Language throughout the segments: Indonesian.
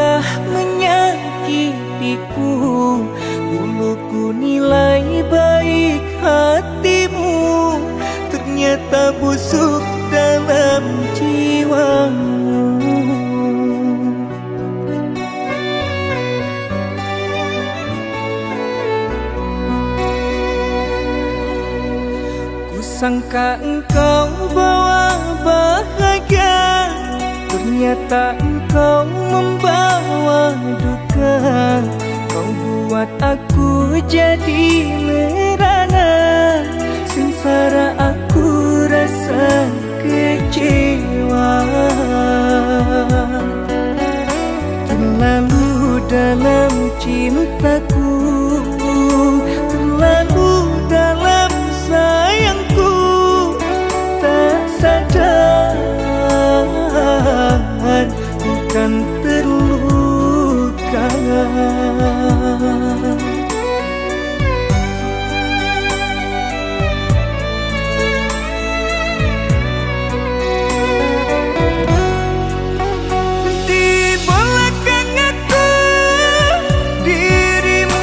telah menyakitiku. Dulu ku nilai baik hatimu, ternyata busuk dalam jiwamu. Kusangka engkau bawa bahagia, ternyata engkau membawa duka. Kau buat aku jadi merana, sengsara aku rasa kecewa. Terlalu dalam cintaku, terlalu dalam sayangku, tak sadar bukan terluka. Di belakang aku, dirimu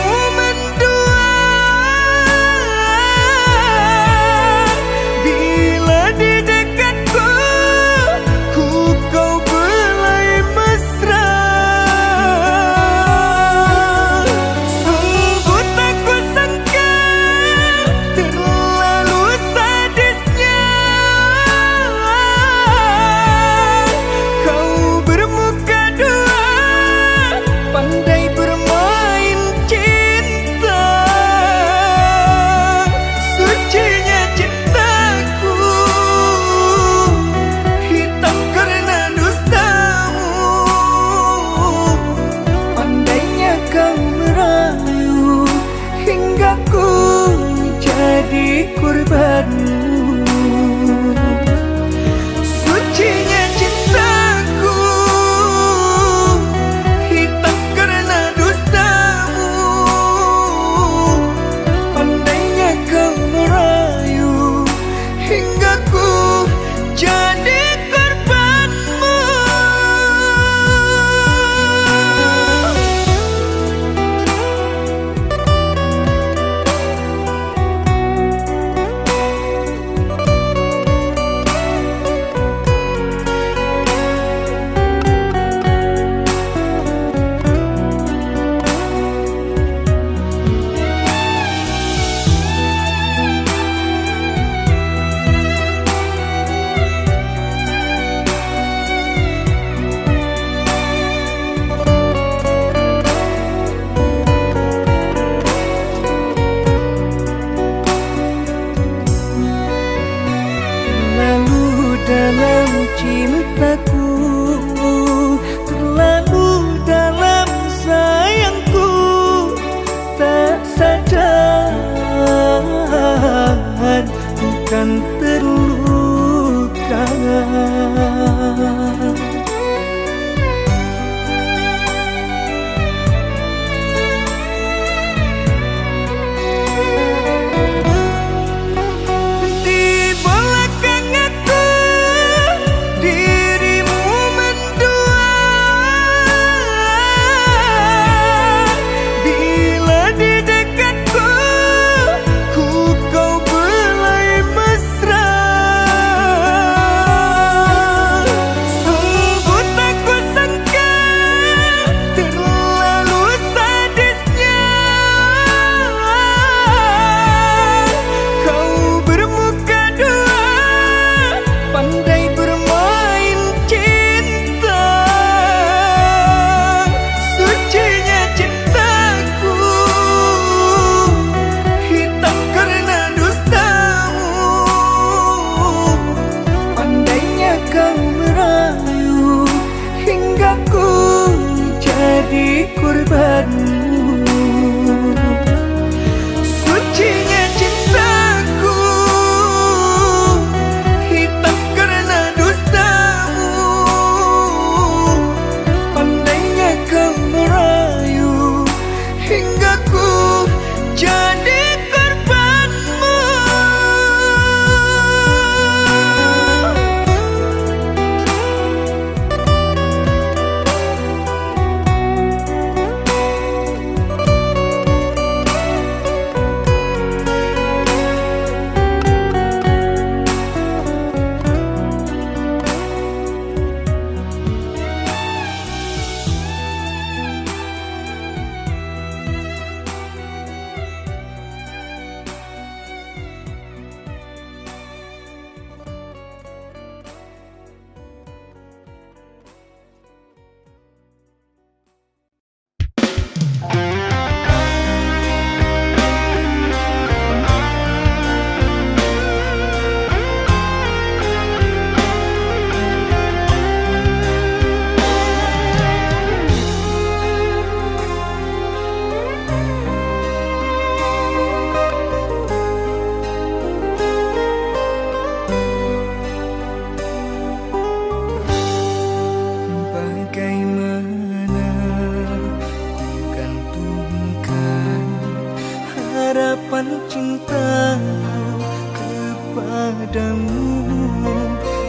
menitipkan cintaku kepadamu,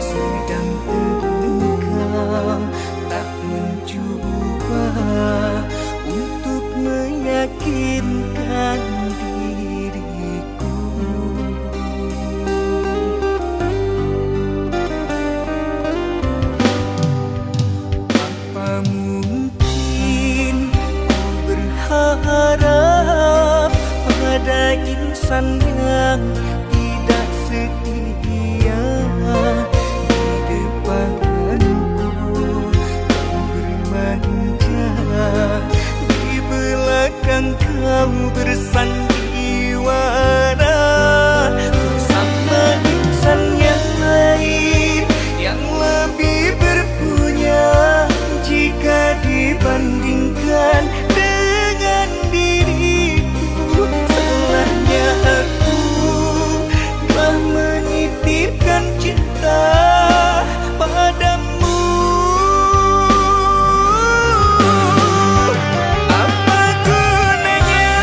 sedang engkau tak mencoba untuk meyakinkan diriku. Apa mungkin ku berharap pada insan yang tidak setia di depanku, kau bermanja, di belakang kau bersandiwara bersama insan yang lain yang lebih berpunya jika dibandingkan dengan diriku. Salahnya aku telah menitipkan cinta padamu. Apa gunanya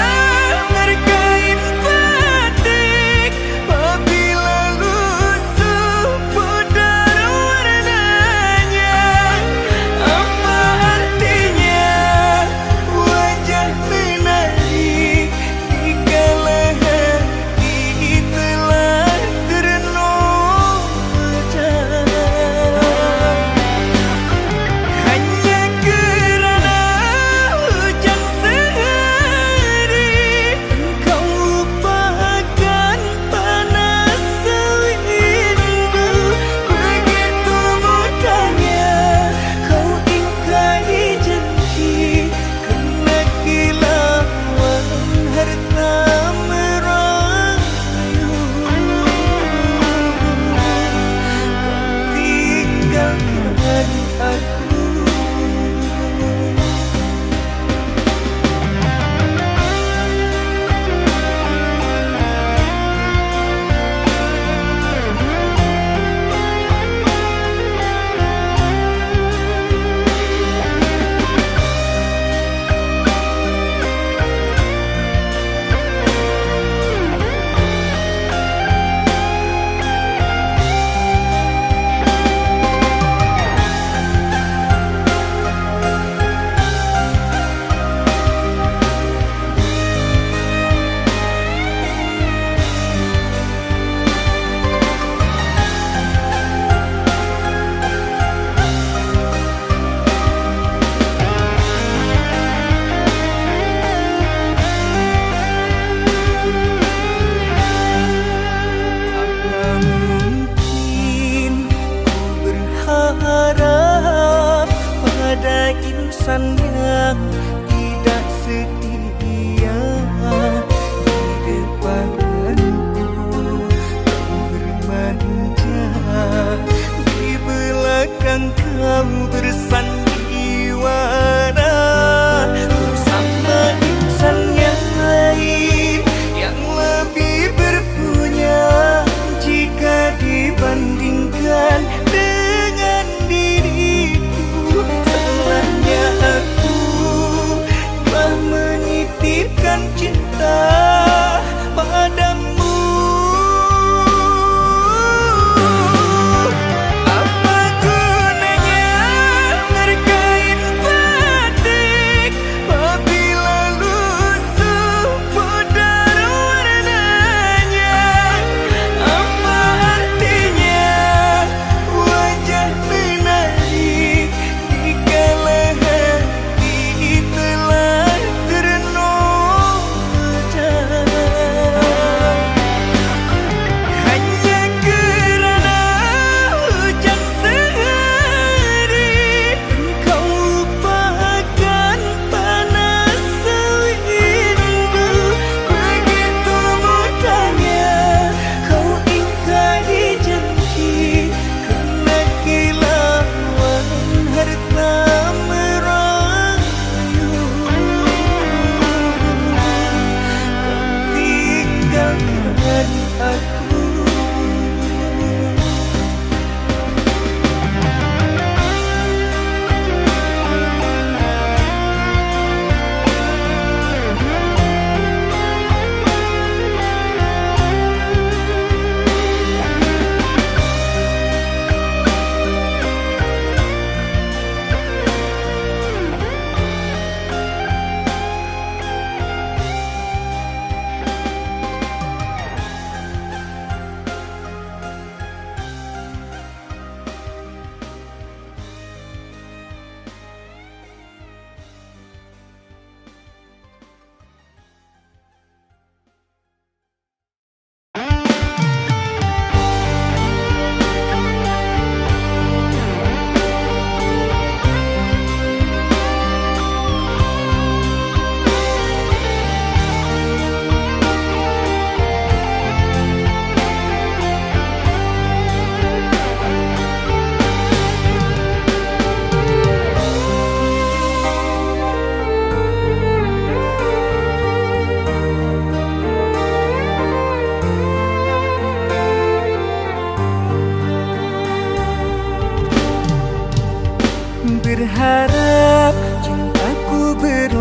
berkain batik apabila lusuh pudar warnanya? Apa artinya wajah menari dikala hati telah ternoda? Hanya kerana hujan sehari engkau lupakan panas sewindu. Begitu mudahnya kau ingkari janji karena kilauan harta merayu. Kau tinggalkan aku. Apa mungkin ku berharap pada insan yang tidak setia di depanku, kau bermanja, di belakang kau bersandiwara bersama insan yang lain yang lebih berpunya jika dibandingkan dengan diriku. Salahnya aku telah menitipkan cinta padamu. Apa gunanya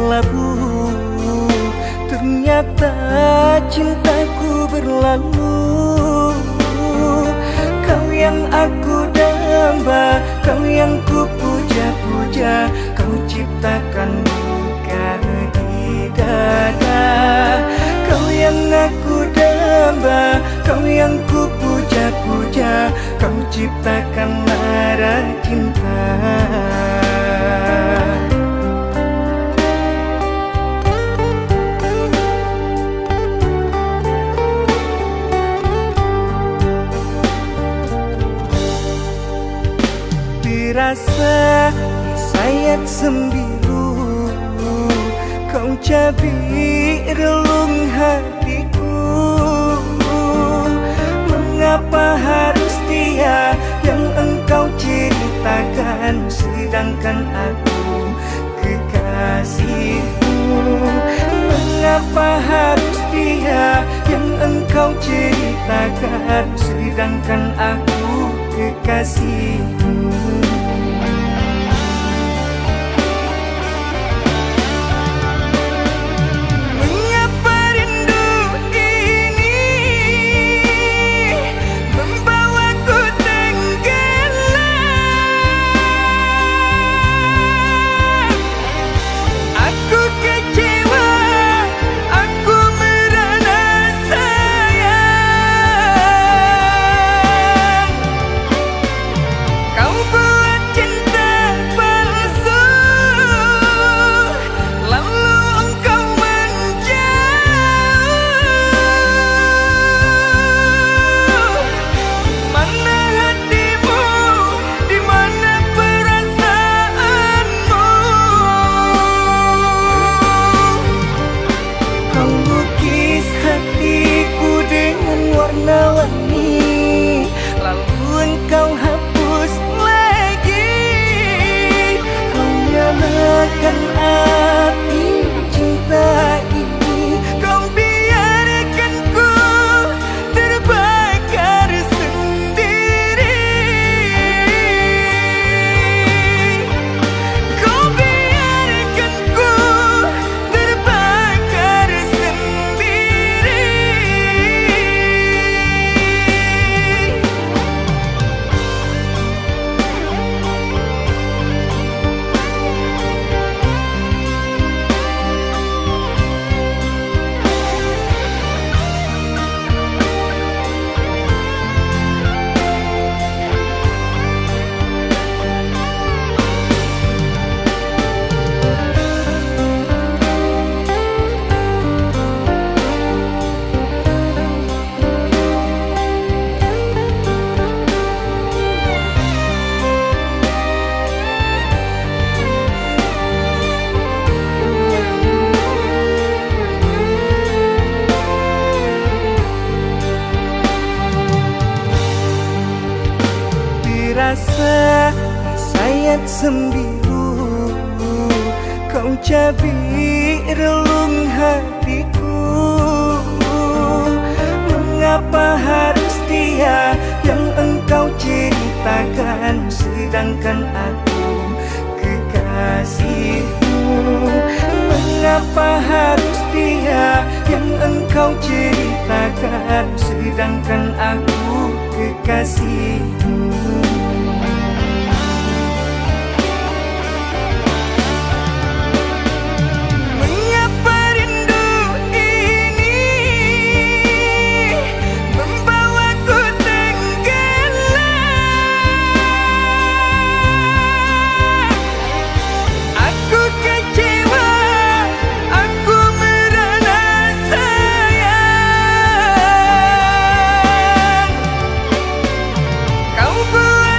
berlabuh. Ternyata cintaku berlalu. Kau yang aku damba, kau yang ku puja-puja, kau ciptakan luka di dada. Kau yang aku damba, kau yang ku puja-puja, kau ciptakan lara cinta. Rasa sayat sembilu, kau cabai relung hatiku. Mengapa harus dia yang engkau ceritakan, sedangkan aku kekasihmu? Mengapa harus dia yang engkau ceritakan, sedangkan aku kekasihmu? Warna-warni, lalu engkau hapus lagi. Kau nyalakan api cinta ini, kau biarkan ku terbakar sendiri. Kau biarkan ku terbakar sendiri. Rasa sayat sembilu, kau cabai relung hatiku. Mengapa harus dia yang engkau ceritakan, sedangkan aku kekasihmu? Mengapa harus dia yang engkau ceritakan, sedangkan aku kekasihmu? Kau buat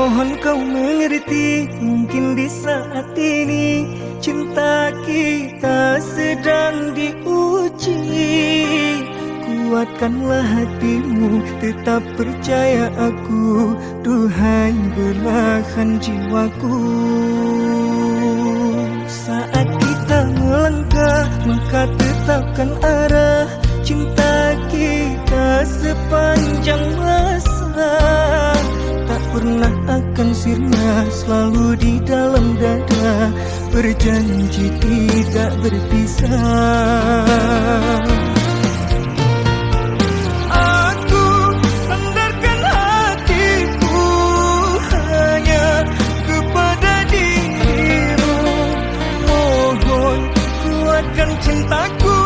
Mohon kau mengerti, mungkin di saat ini cinta kita sedang diuji. Kuatkanlah hatimu, tetap percaya aku, duhai belahan jiwaku. Saat kita melangkah, maka tetapkan arah cinta kita sepanjang masa. Tak pernah akan sirna, selalu di dalam dada, berjanji tidak berpisah. Aku sandarkan hatiku hanya kepada dirimu. Mohon kuatkan cintaku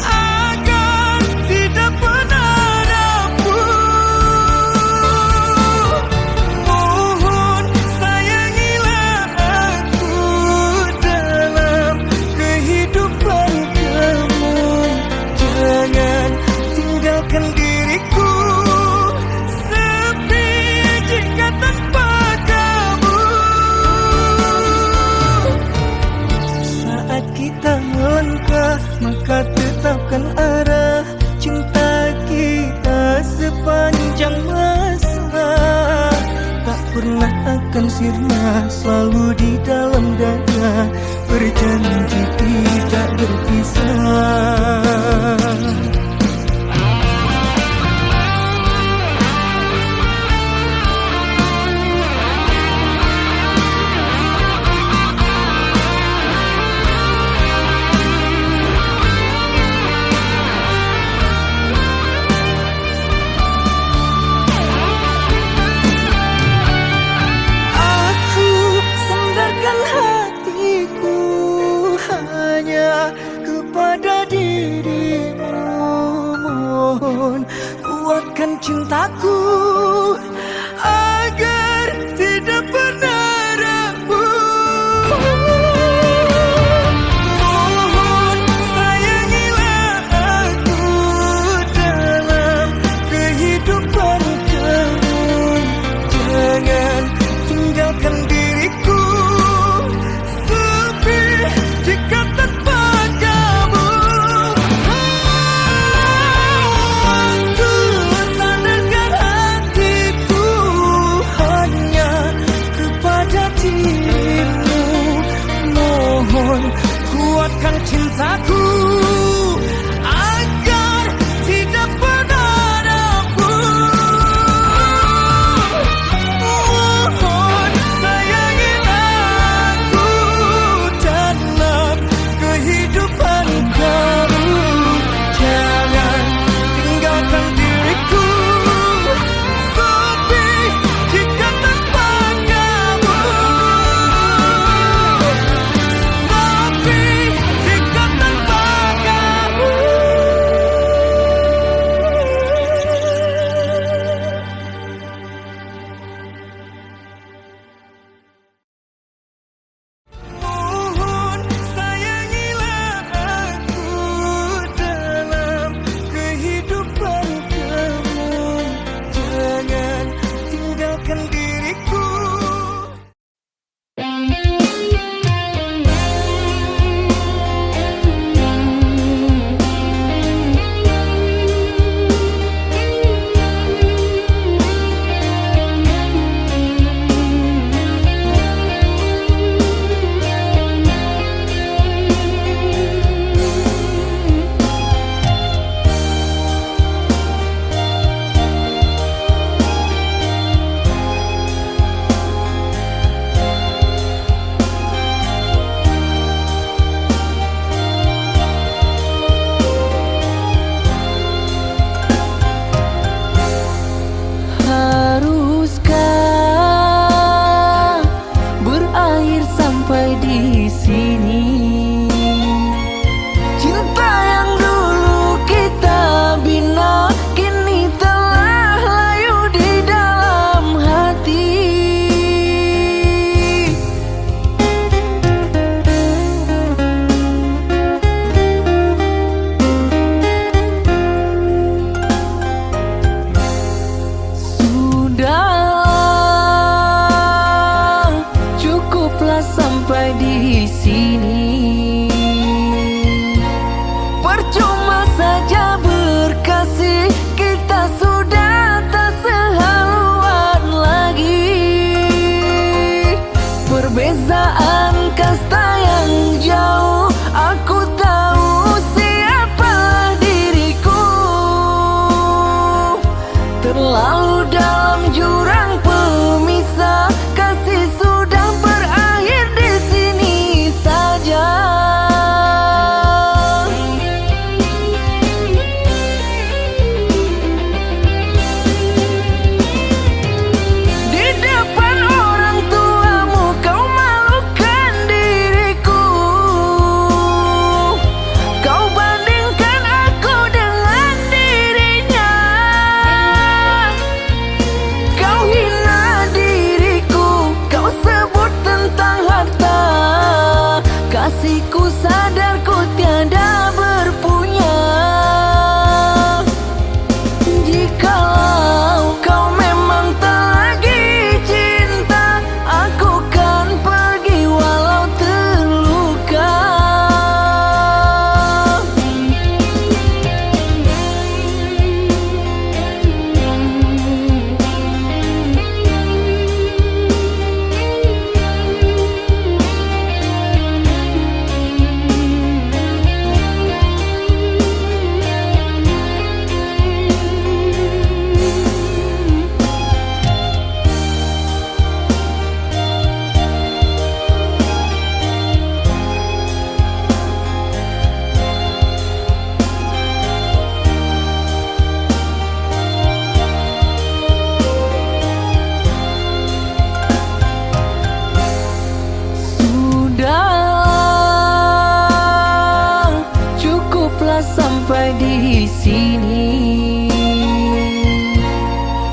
agar tidak pernah rapuh. Mohon sayangilah aku dalam kehidupan kamu. Jangan tinggalkan diriku sepi jika tanpa kamu. Saat kita melangkah, maka tetapkan arah cinta kita sepanjang masa. Tak pernah akan sirna, selalu di dalam dada, berjanji tidak berpisah. Kepada dirimu, mohon kuatkan cintaku agar tidak pernah rapuh. Mohon sayangilah aku dalam kehidupan kamu. Jangan tinggalkan diriku sepi jika tanpa kuatkan cintaku agar tidak pernah rapuh. Mohon sayangilah aku dalam kehidupan kamu. Jangan tinggalkan diriku sepi jika tanpa kamu. Jika tanpa sampai di sini.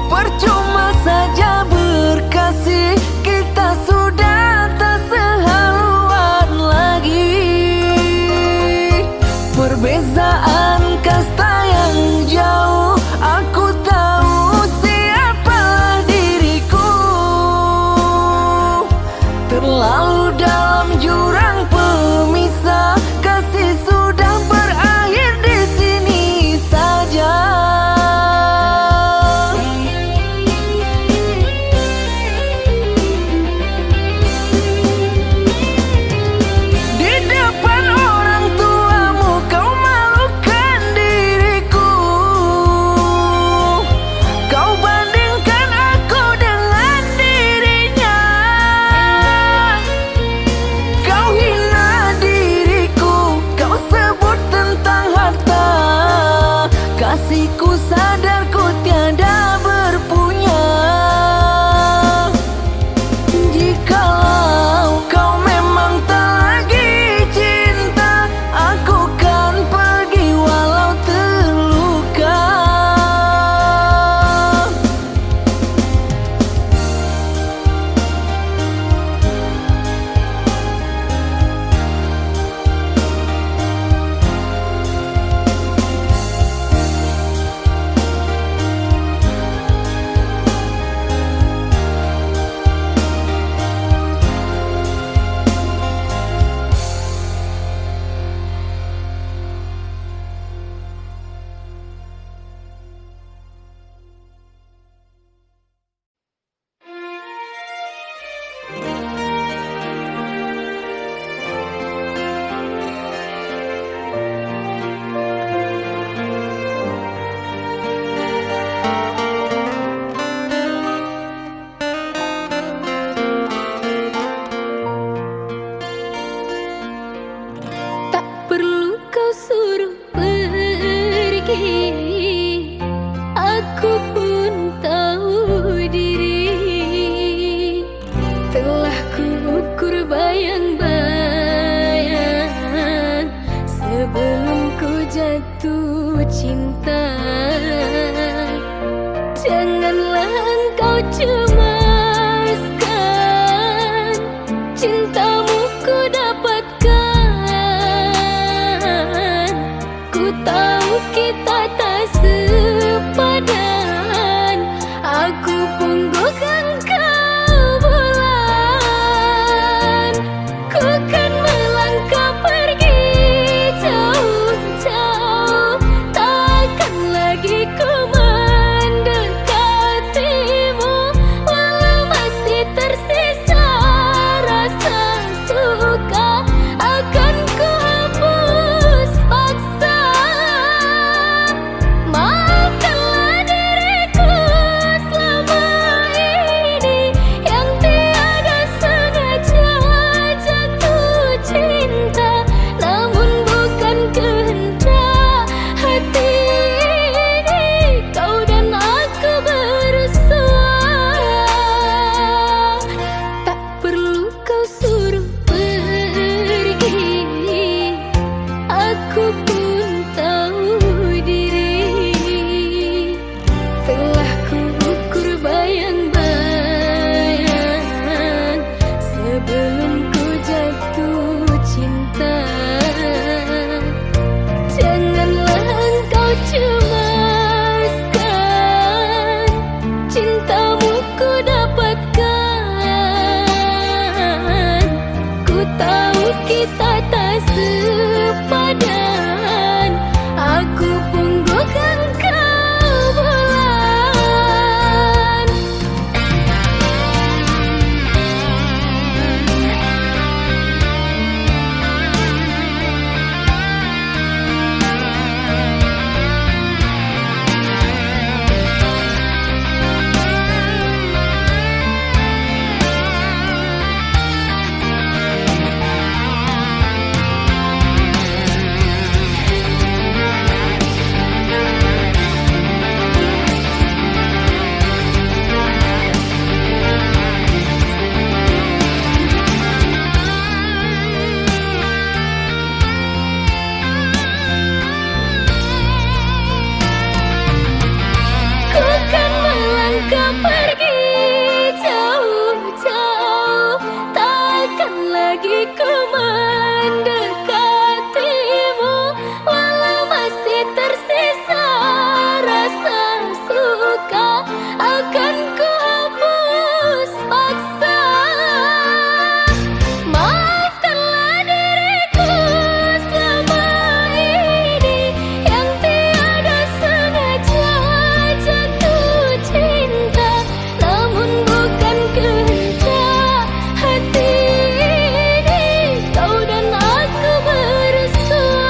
Percuma saja berkasih, kita sudah tak sehaluan lagi. Perbezaan kasta yang jauh, aku tahu siapa diriku. Terlalu dalam jurang pemisah, kasih sudah berakhir di sini saja. Di depan orang tuamu kau malukan diriku. Kau bandingkan aku dengan dirinya. Kau hina diriku, kau sebut tentang harta. Kasihku sadar ku tiada berpunya. Jikalau kau memang tak lagi cinta, aku kan pergi walau terluka. Tak perlu kau suruh pergi, aku pun tahu diri. Telah kuukur bayang-bayang sebelum ku jatuh cinta. Janganlah engkau cemaskan, cintamu ku dapatkan. Ku tahu kita tak sepadan, aku punggukan kau bulan. Ku kan melangkah pergi jauh-jauh, takkan lagi ku mendekatimu. Walau masih tersisa rasa suka, akan ku hapus paksa. Maafkanlah diriku selama ini yang tiada sengaja jatuh cinta. Namun bukan kehendak hati ini, kau dan aku bersua. Tak perlu kau suruh pergi, aku pun tahu diri. Telah kuukur bayang-bayang sebelum ku jatuh cinta. Janganlah engkau cemaskan, cintamu ku dapatkan. Ku tahu kita tak sepadan, hatiku mendekatimu, walau masih tersisa rasa suka, akan ku hapus paksa. Maafkanlah diriku selama ini yang tiada sengaja jatuh cinta, namun bukan kehendak hati ini, kau dan aku bersua.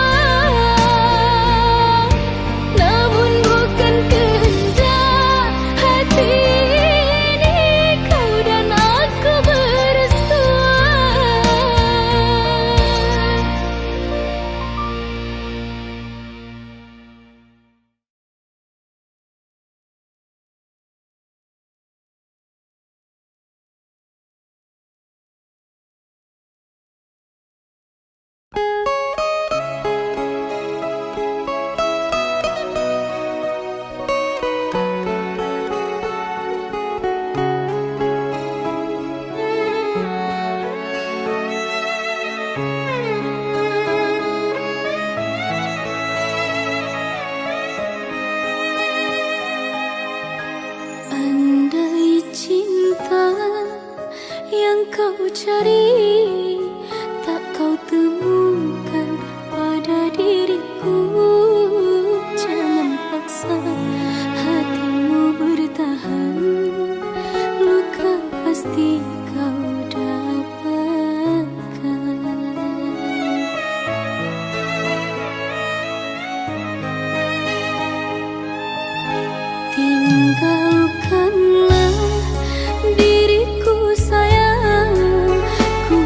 Namun bukan kehendak hati ini, kau dan aku bersua. Andai cinta yang kau cari tak kau temukan pada diriku, jangan paksa hatimu bertahan, luka pasti kau dapatkan. Tinggalkanlah diriku sayang, ku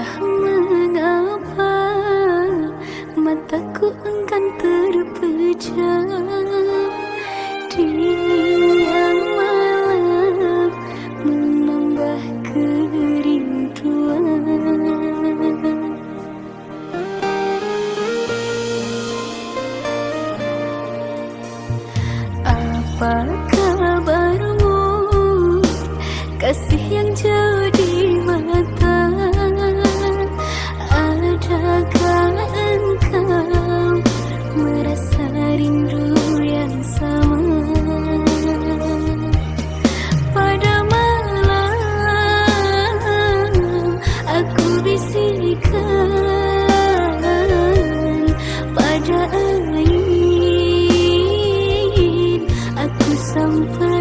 Entah mengapa mataku enggan terpejam, dingin yang malam menambah kerinduan. Apa kabarmu, kasih yang jauh di mata? Adakah engkau merasa rindu yang sama? Pada malam aku bisikkan, pada angin aku sampaikan.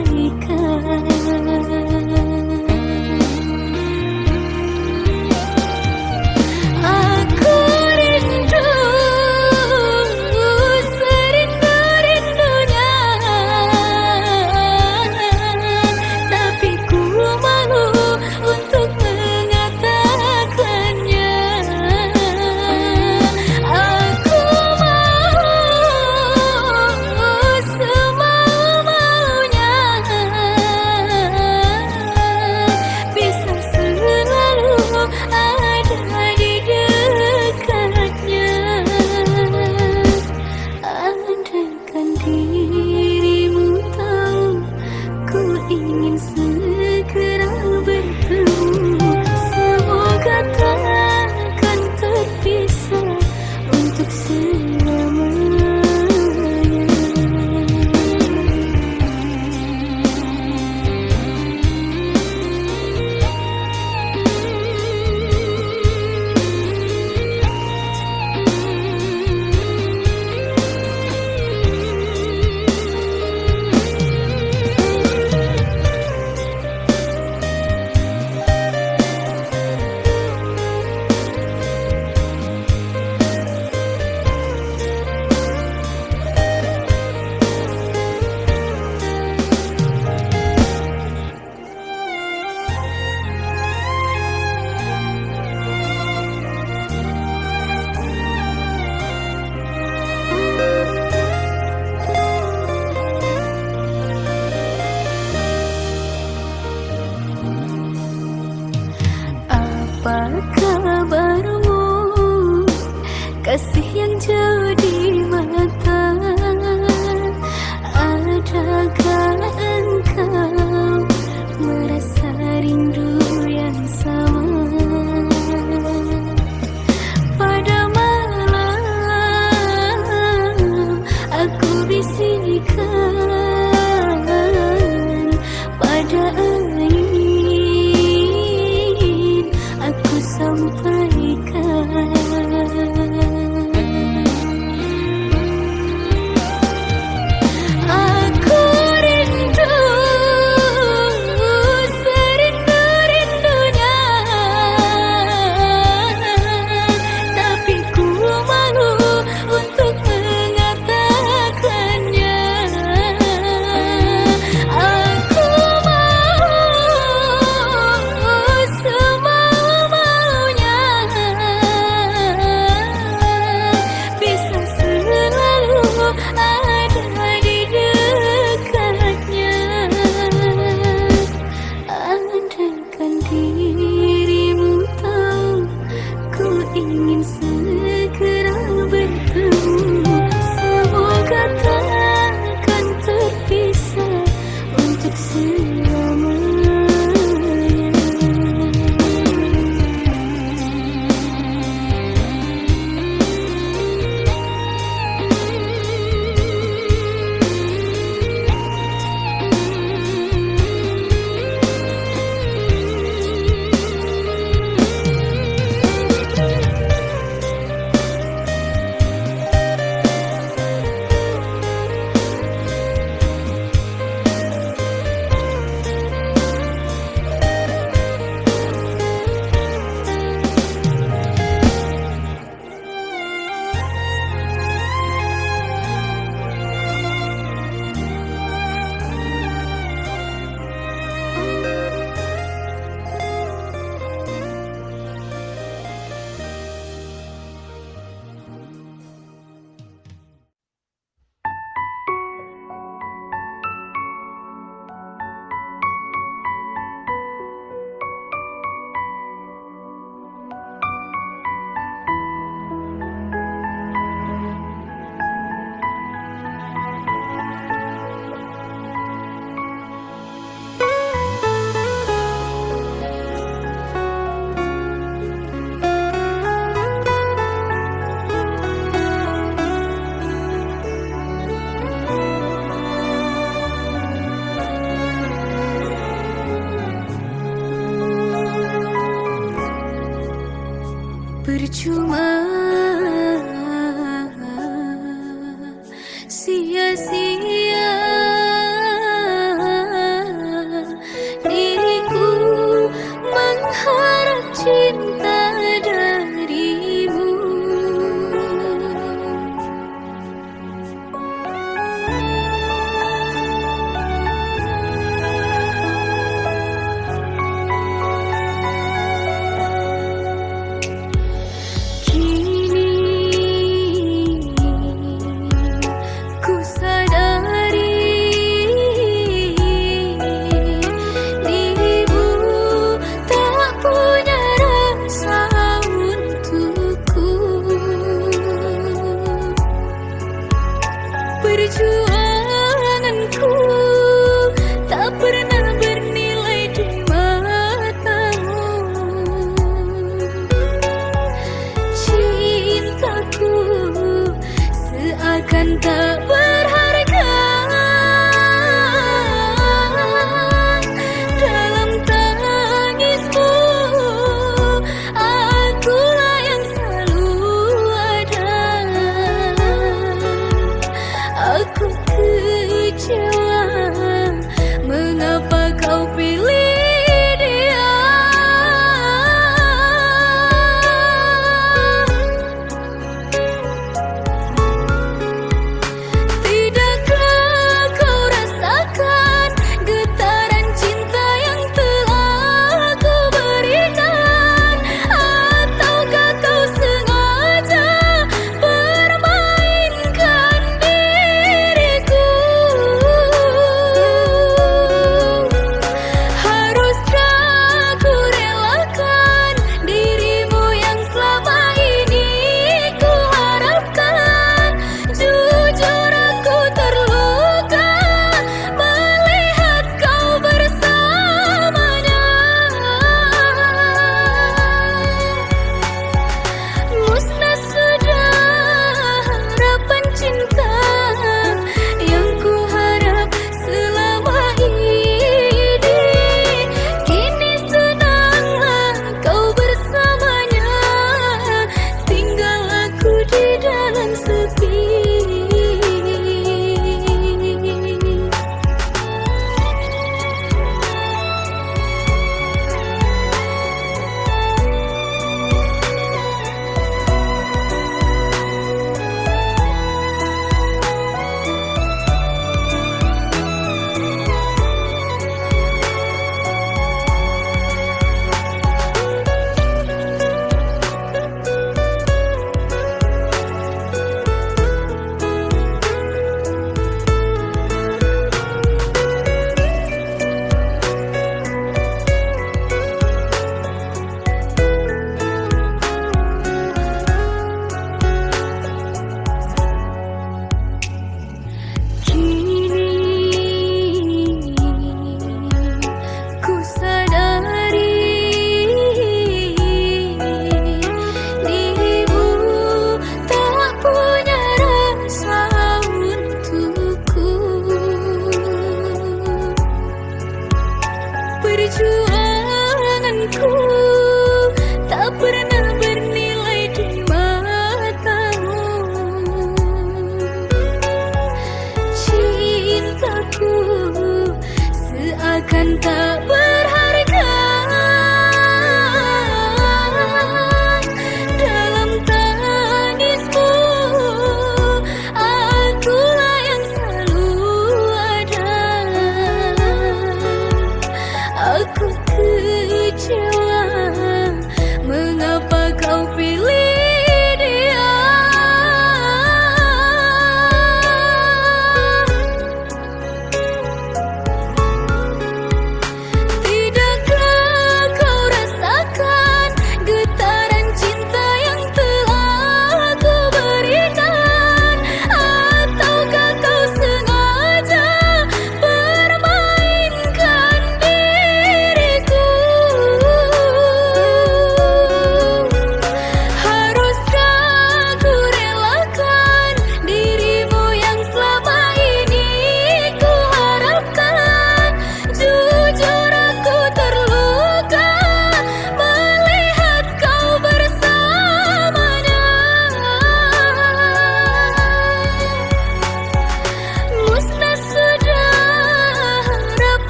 Apa kabarmu, kasih yang jauh di mata? Adakah engkau merasa rindu yang sama? Pada malam aku bisikkan, pada angin aku sampaikan. Aku rindu serindu-rindunya, tapi ku malu untuk mengatakannya. Aku mau semau-maunya, bisa selalu ada di dekatnya. Andaikan dirimu tahu, ku ingin segera bertemu. Semoga takkan terpisah untuk selamanya. percuma, sia-sia diriku mengharap cinta darimu. Kini ku sadar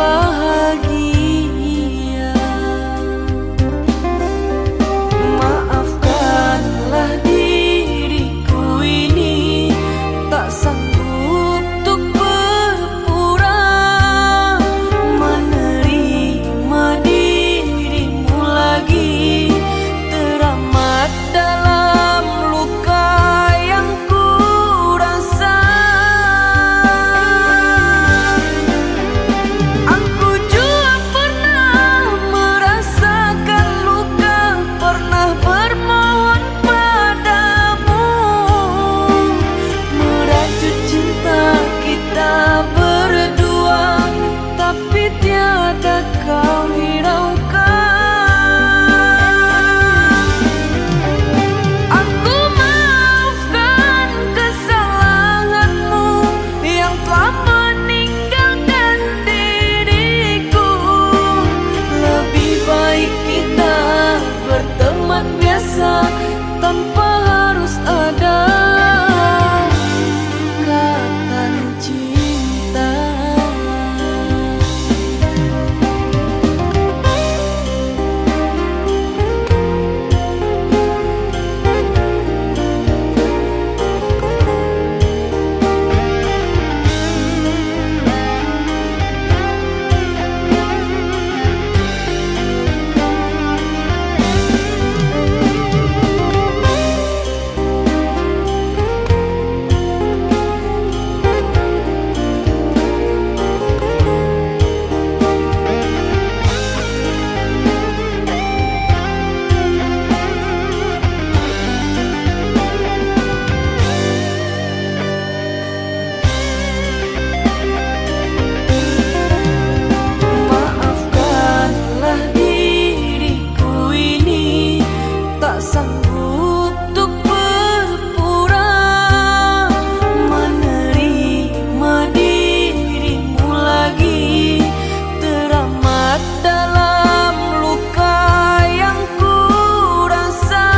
bahagia. Maafkanlah diriku ini tak sanggup untuk berpura menerima dirimu lagi, teramat dalam luka yang ku rasa. Aku juga pernah merasakan luka, pernah bermohon padamu merajut cinta kita berdua, tapi tiada kau hiraukan. Aku maafkan kesalahanmu yang telah meninggalkan diriku. Lebih baik kita berteman biasa tanpa harus ada ikatan cinta. Maafkanlah diriku ini tak sanggup untuk berpura menerima dirimu lagi, teramat dalam luka yang ku rasa.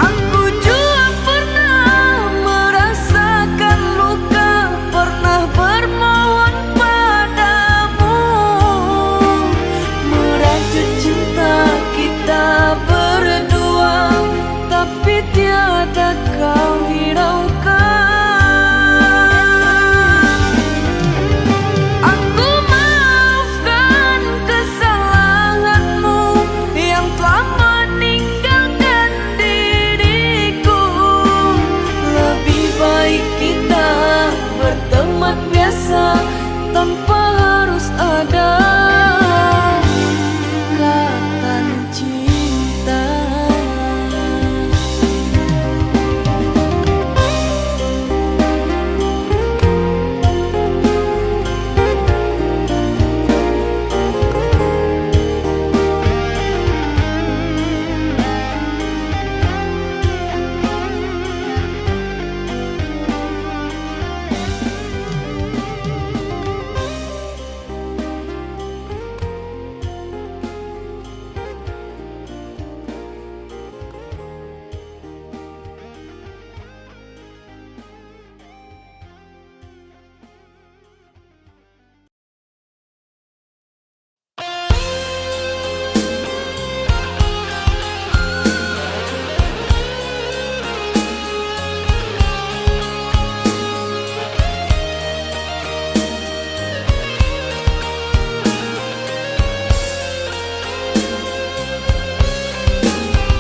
Aku juga pernah merasakan luka, pernah bermohon padamu merajut cinta kita berdua, tapi tiada kau hiraukan. Aku maafkan kesalahanmu yang telah meninggalkan diriku. Lebih baik kita berteman biasa tanpa harus ada ikatan cinta.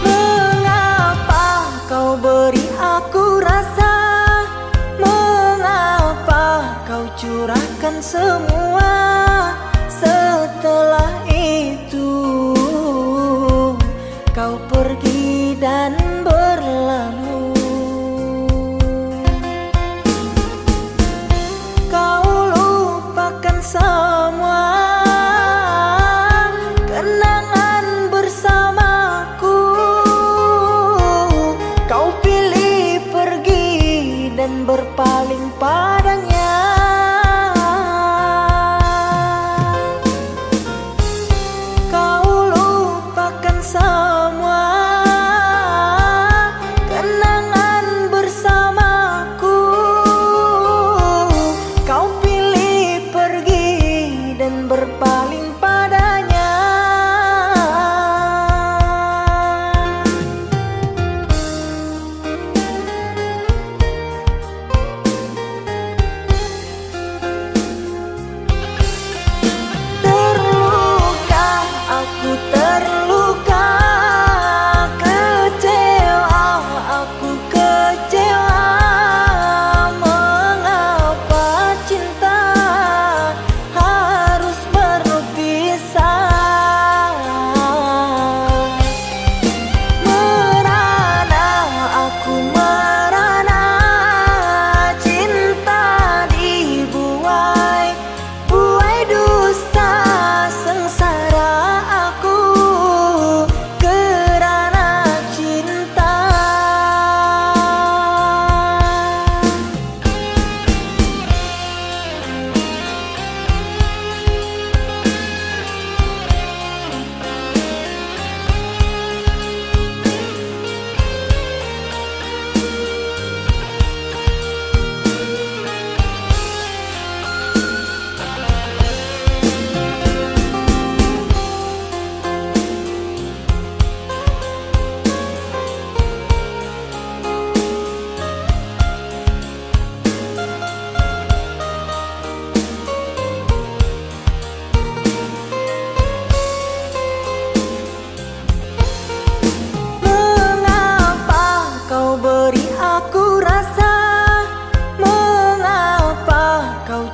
Mengapa kau beri aku rasa? Mengapa kau curahkan semua? Setelah itu kau pergi dan berlalu. Kau lupakan semua kenangan bersamaku. Kau pilih pergi dan berpaling padanya.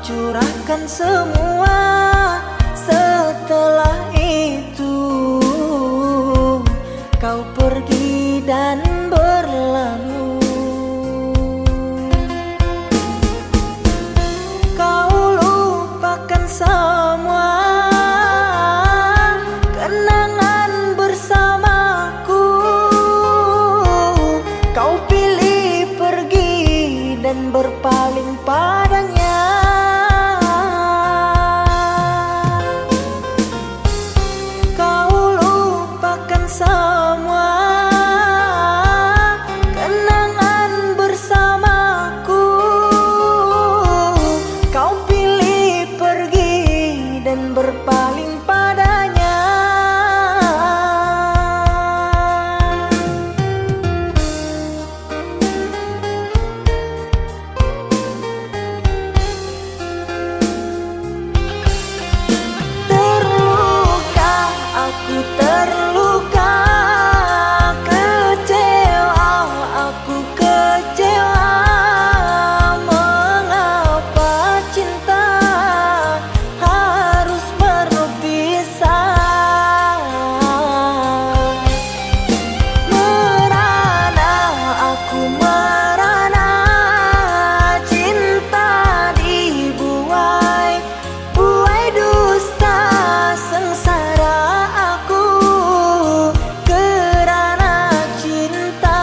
curahkan semua. Setelah itu kau pergi dan berlalu. Kau lupakan semua kenangan bersamaku. Kau pilih pergi dan berpaling padanya. Kau lupakan semua kenangan bersamaku. Kau pilih pergi dan berpaling padanya. Terluka, aku terluka, kecewa, aku kecewa. Mengapa cinta harus berpisah? Merana, aku merana, cinta dibuai, buai dusta. Sengsara aku kerana cinta.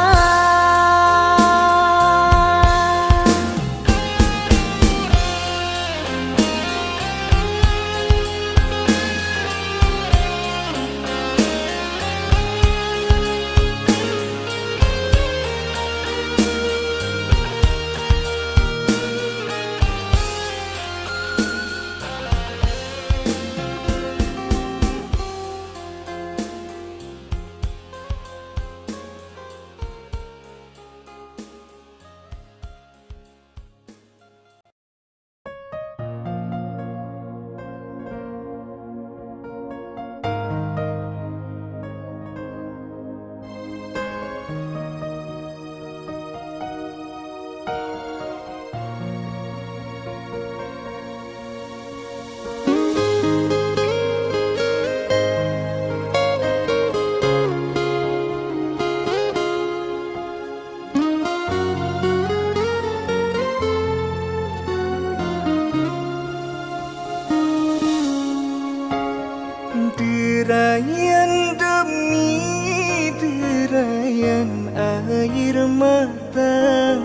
Derayan demi derayan air mata,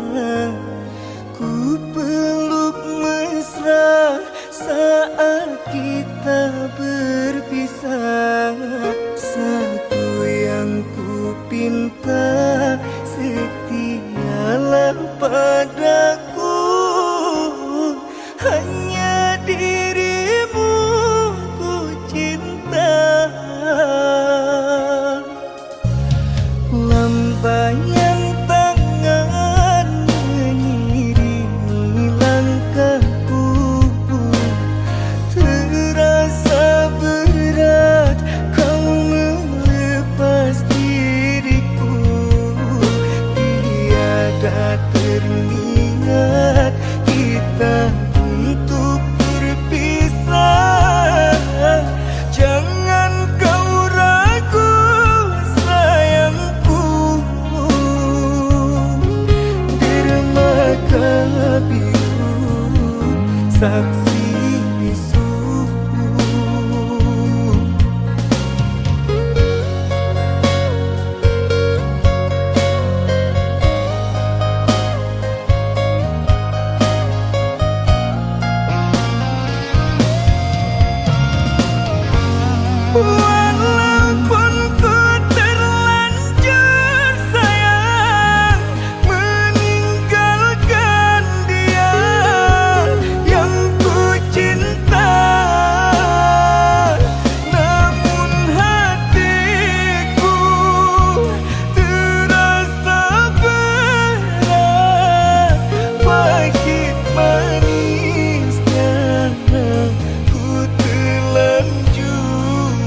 ku peluk mesra saat kita berpisah. Satu yang ku pinta, setialah padaku, hanya dirimu ku cinta. Lambaian tangan mengiringi langkahku, terasa berat kau melepas diriku. Tiada teringat kita untuk berpisah. Jangan kau ragu sayangku, dermaga biru saksi bisu. Walaupun ku terlanjur sayang meninggalkan dia yang ku cinta, namun hatiku terasa berat. Pahit manisnya ku telanjur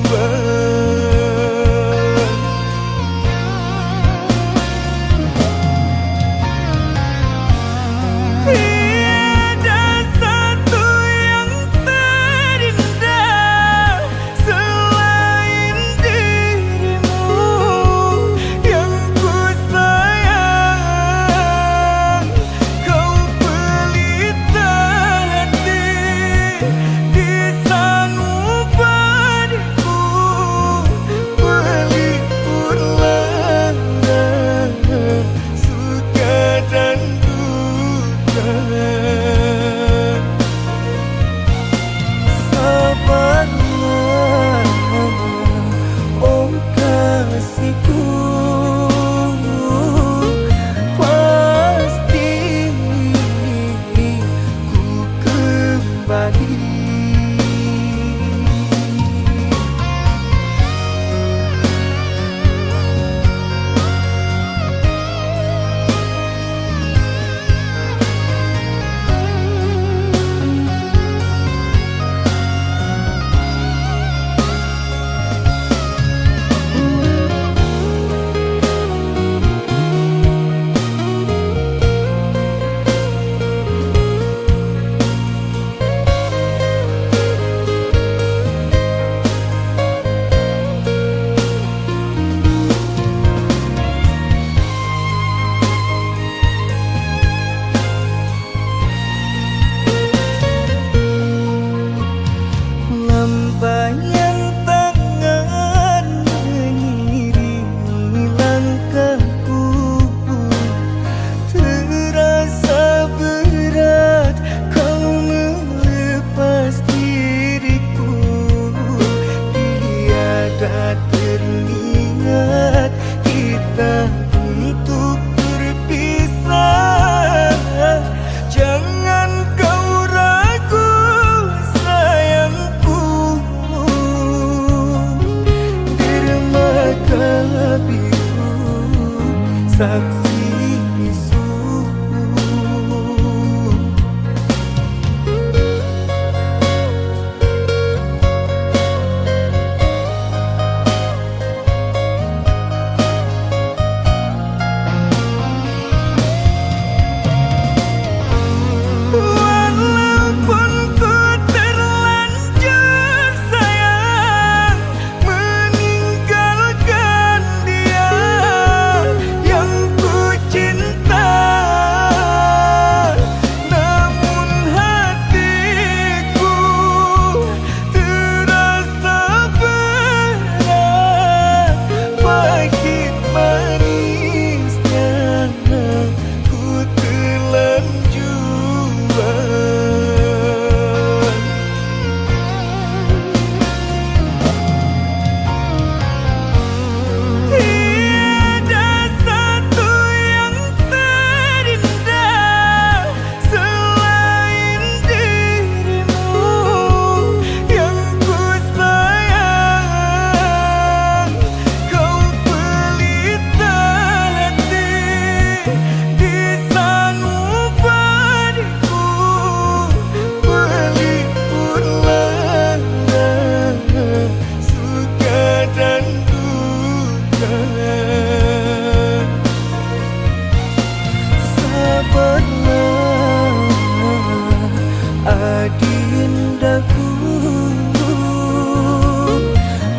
adindaku,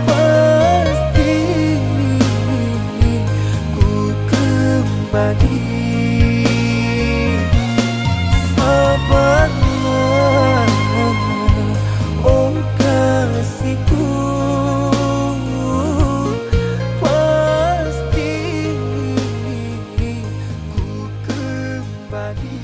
pasti ku kembali. Sabarlah, oh kasihku, pasti ku kembali.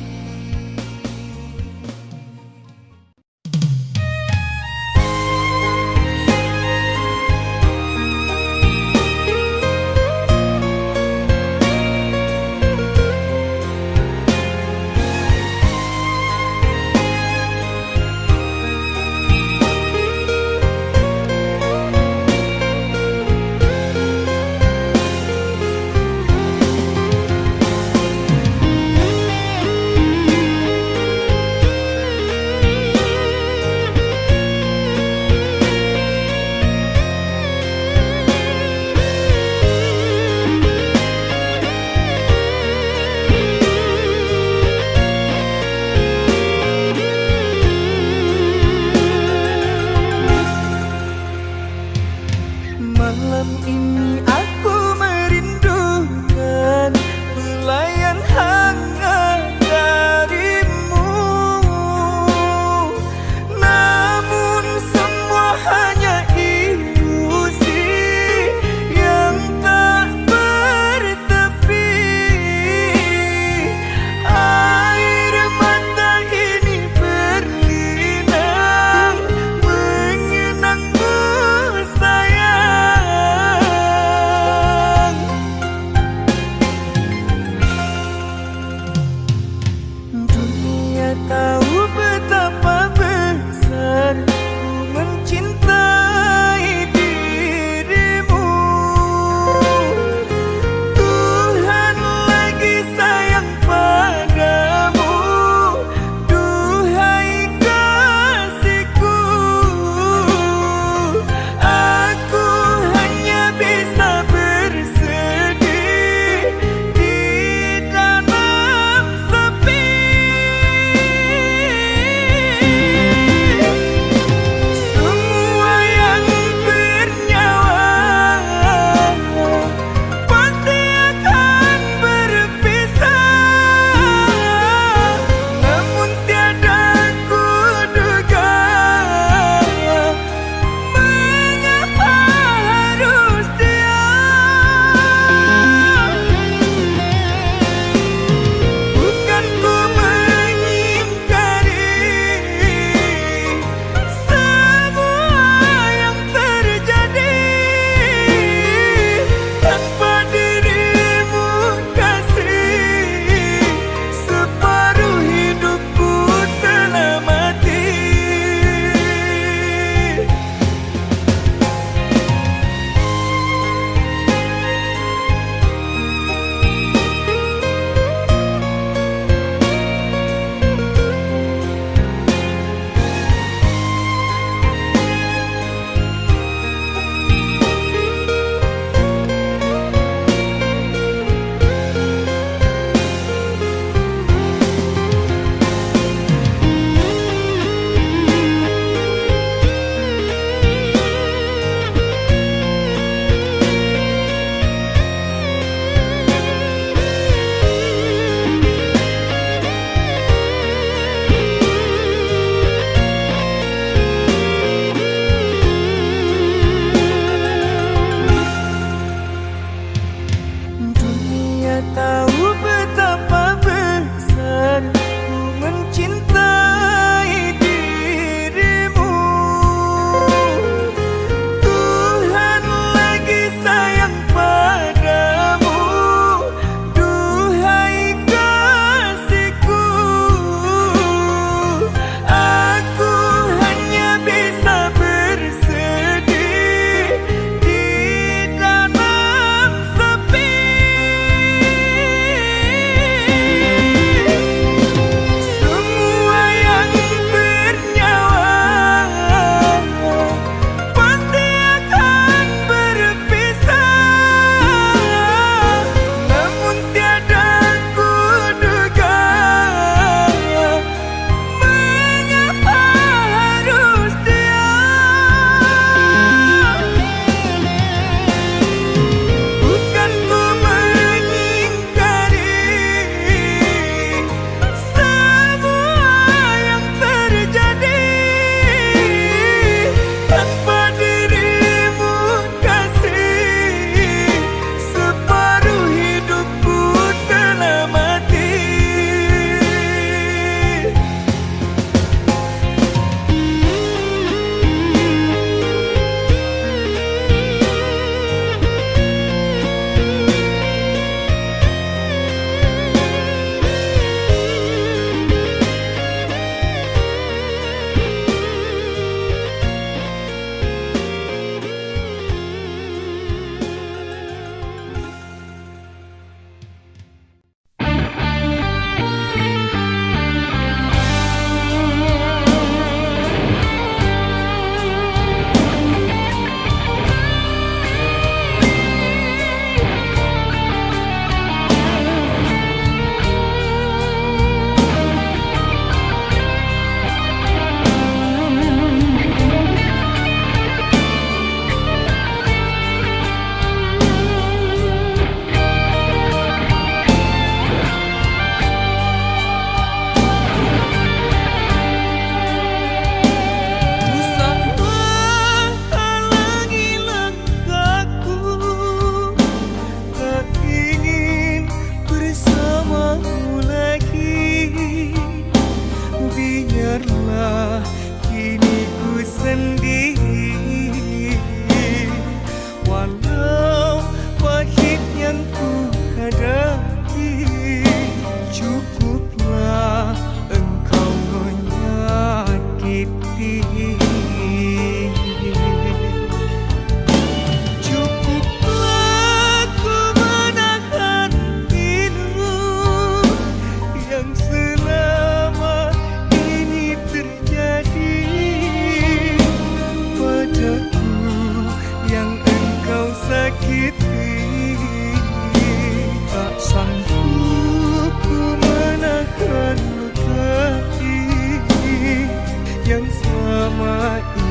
bersama